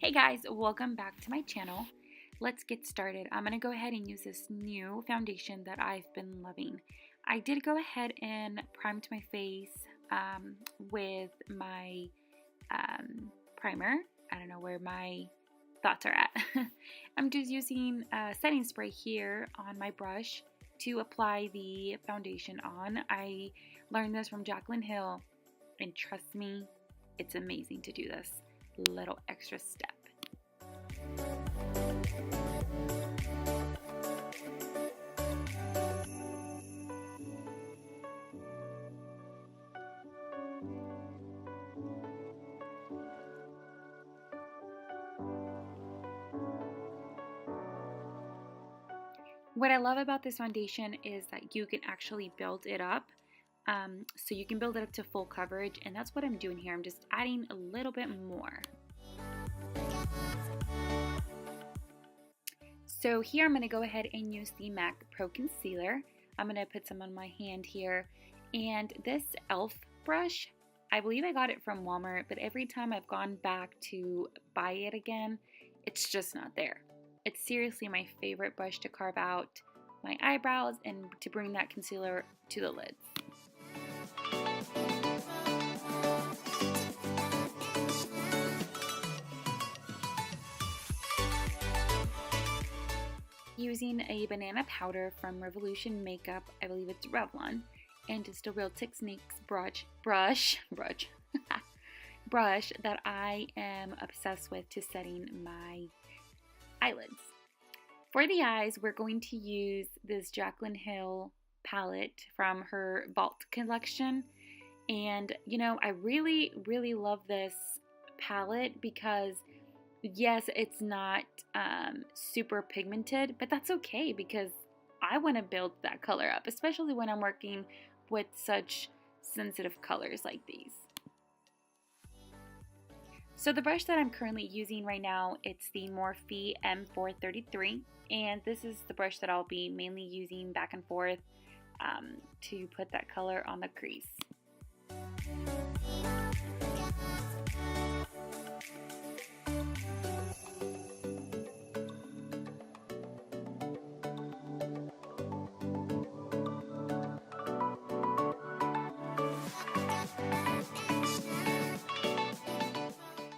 Hey guys, welcome back to my channel. Let's get started. I'm going to go ahead and use this new foundation that I've been loving. I did go ahead and primed my face with my primer. I don't know where my thoughts are at. I'm just using setting spray here on my brush to apply the foundation on. I learned this from Jaclyn Hill, and trust me, it's amazing to do this little extra step. What I love about this foundation is that you can actually build it up. So you can build it up to full coverage, and that's what I'm doing here. I'm just adding a little bit more. So here I'm going to go ahead and use the MAC Pro Concealer. I'm going to put some on my hand here. And this e.l.f. brush, I believe I got it from Walmart, but every time I've gone back to buy it again, it's just not there. It's seriously my favorite brush to carve out my eyebrows and to bring that concealer to the lids. Using a banana powder from Revolution Makeup, I believe it's Revlon, and just a Real Techniques brush that I am obsessed with to setting my eyelids. For the eyes, we're going to use this Jaclyn Hill palette from her Vault collection. And you know, I really love this palette because yes, it's not super pigmented, but that's okay because I want to build that color up, especially when I'm working with such sensitive colors like these. So the brush that I'm currently using right now, it's the Morphe M433, and this is the brush that I'll be mainly using back and forth to put that color on the crease.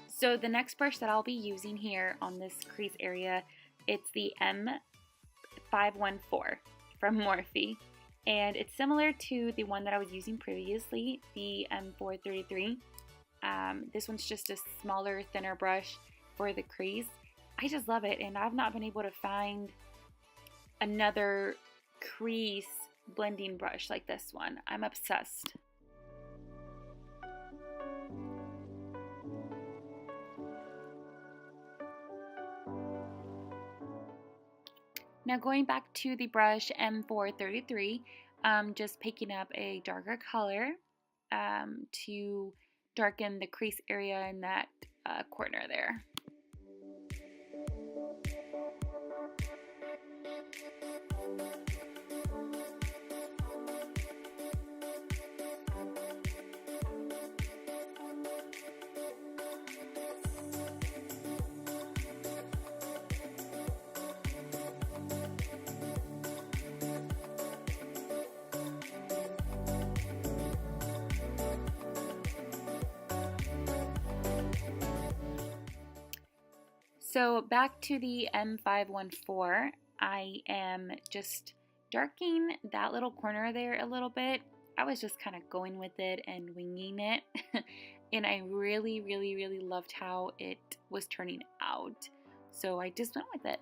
So the next brush that I'll be using here on this crease area, it's the M514 from Morphe. And it's similar to the one that I was using previously, the M433. This one's just a smaller, thinner brush for the crease. I just love it, and I've not been able to find another crease blending brush like this one. I'm obsessed. Now going back to the brush M433, just picking up a darker color to darken the crease area in that corner there. So back to the M514, I am just darkening that little corner there a little bit. I was just kind of going with it and winging it, and I really loved how it was turning out. So I just went with it.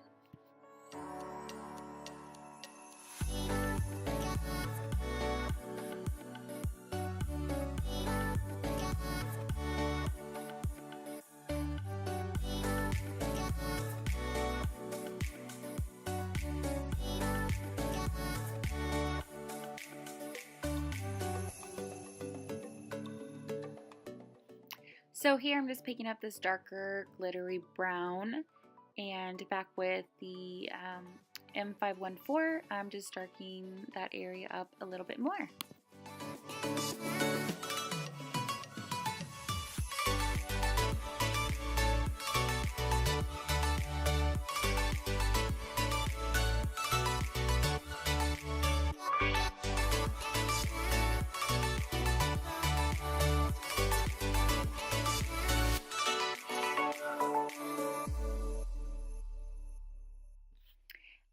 So here I'm just picking up this darker glittery brown, and back with the M514, I'm just darkening that area up a little bit more.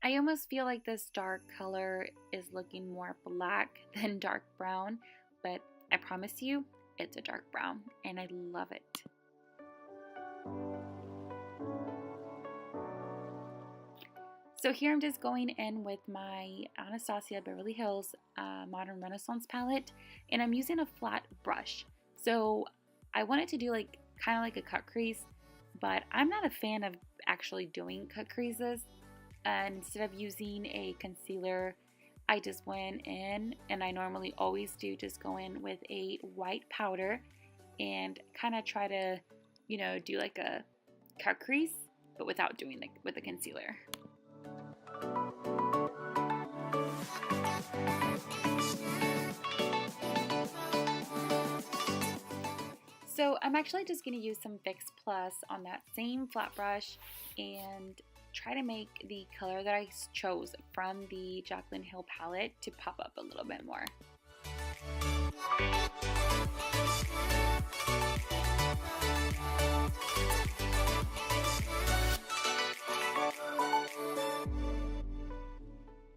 I almost feel like this dark color is looking more black than dark brown, but I promise you, it's a dark brown, and I love it. So here I'm just going in with my Anastasia Beverly Hills Modern Renaissance palette, and I'm using a flat brush. So I wanted to do like kind of like a cut crease, but I'm not a fan of actually doing cut creases. And instead of using a concealer, I just went in, and I normally always do, just go in with a white powder and kind of try to, you know, do like a cut crease, but without doing it with a concealer. So I'm actually just going to use some Fix Plus on that same flat brush and try to make the color that I chose from the Jaclyn Hill palette to pop up a little bit more.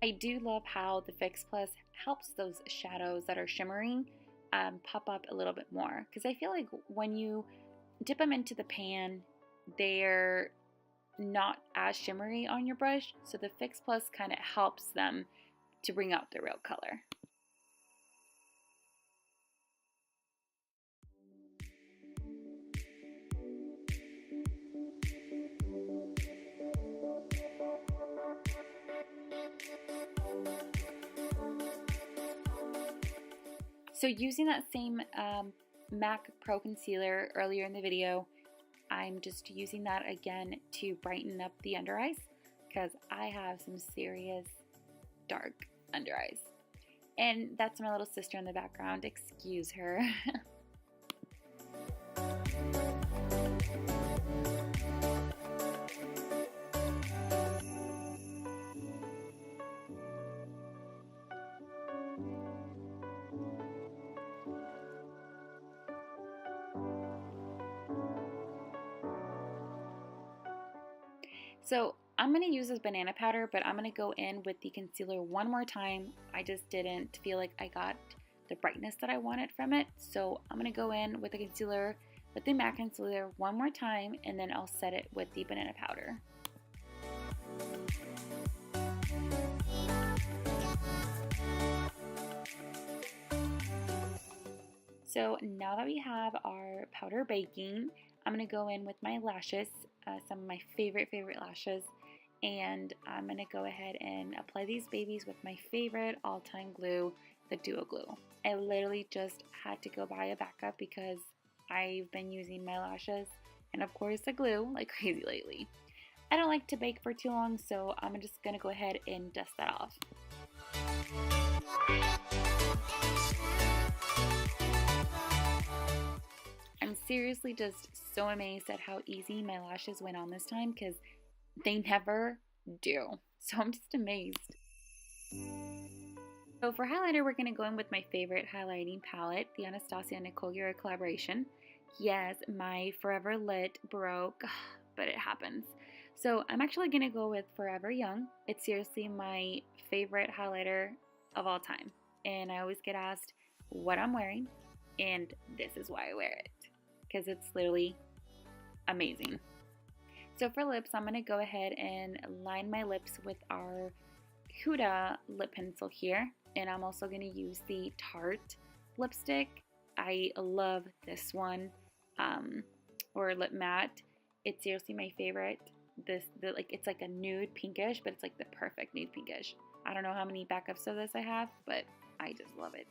I do love how the Fix Plus helps those shadows that are shimmering pop up a little bit more, because I feel like when you dip them into the pan, they're not as shimmery on your brush, so the Fix Plus kind of helps them to bring out the real color. So using that same MAC Pro Concealer earlier in the video, I'm just using that again to brighten up the under eyes, because I have some serious dark under eyes. And that's my little sister in the background, excuse her. So I'm going to use this banana powder, but I'm going to go in with the concealer one more time. I just didn't feel like I got the brightness that I wanted from it. So I'm going to go in with the concealer, with the MAC concealer one more time, and then I'll set it with the banana powder. So now that we have our powder baking, I'm going to go in with my lashes, some of my favorite lashes, and I'm going to go ahead and apply these babies with my favorite all-time glue, the Duo Glue. I literally just had to go buy a backup because I've been using my lashes and of course the glue like crazy lately. I don't like to bake for too long, so I'm just going to go ahead and dust that off. I'm seriously just so amazed at how easy my lashes went on this time, because they never do. So I'm just amazed. So for highlighter, we're going to go in with my favorite highlighting palette, the Anastasia Nicole collaboration. Yes, my Forever Lit broke, but it happens. So I'm actually going to go with Forever Young. It's seriously my favorite highlighter of all time. And I always get asked what I'm wearing, and this is why I wear it, because it's literally amazing. So for lips, I'm going to go ahead and line my lips with our Huda lip pencil here. And I'm also going to use the Tarte lipstick. I love this one, or lip matte. It's seriously my favorite. It's like a nude pinkish, but it's like the perfect nude pinkish. I don't know how many backups of this I have, but I just love it.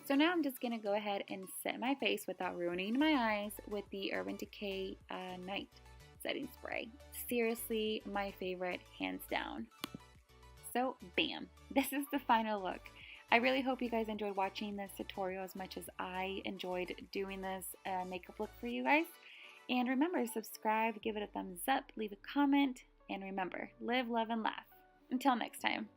So now I'm just going to go ahead and set my face without ruining my eyes with the Urban Decay Night Setting Spray. Seriously, my favorite, hands down. So bam, this is the final look. I really hope you guys enjoyed watching this tutorial as much as I enjoyed doing this makeup look for you guys. And remember, subscribe, give it a thumbs up, leave a comment, and remember, live, love, and laugh. Until next time.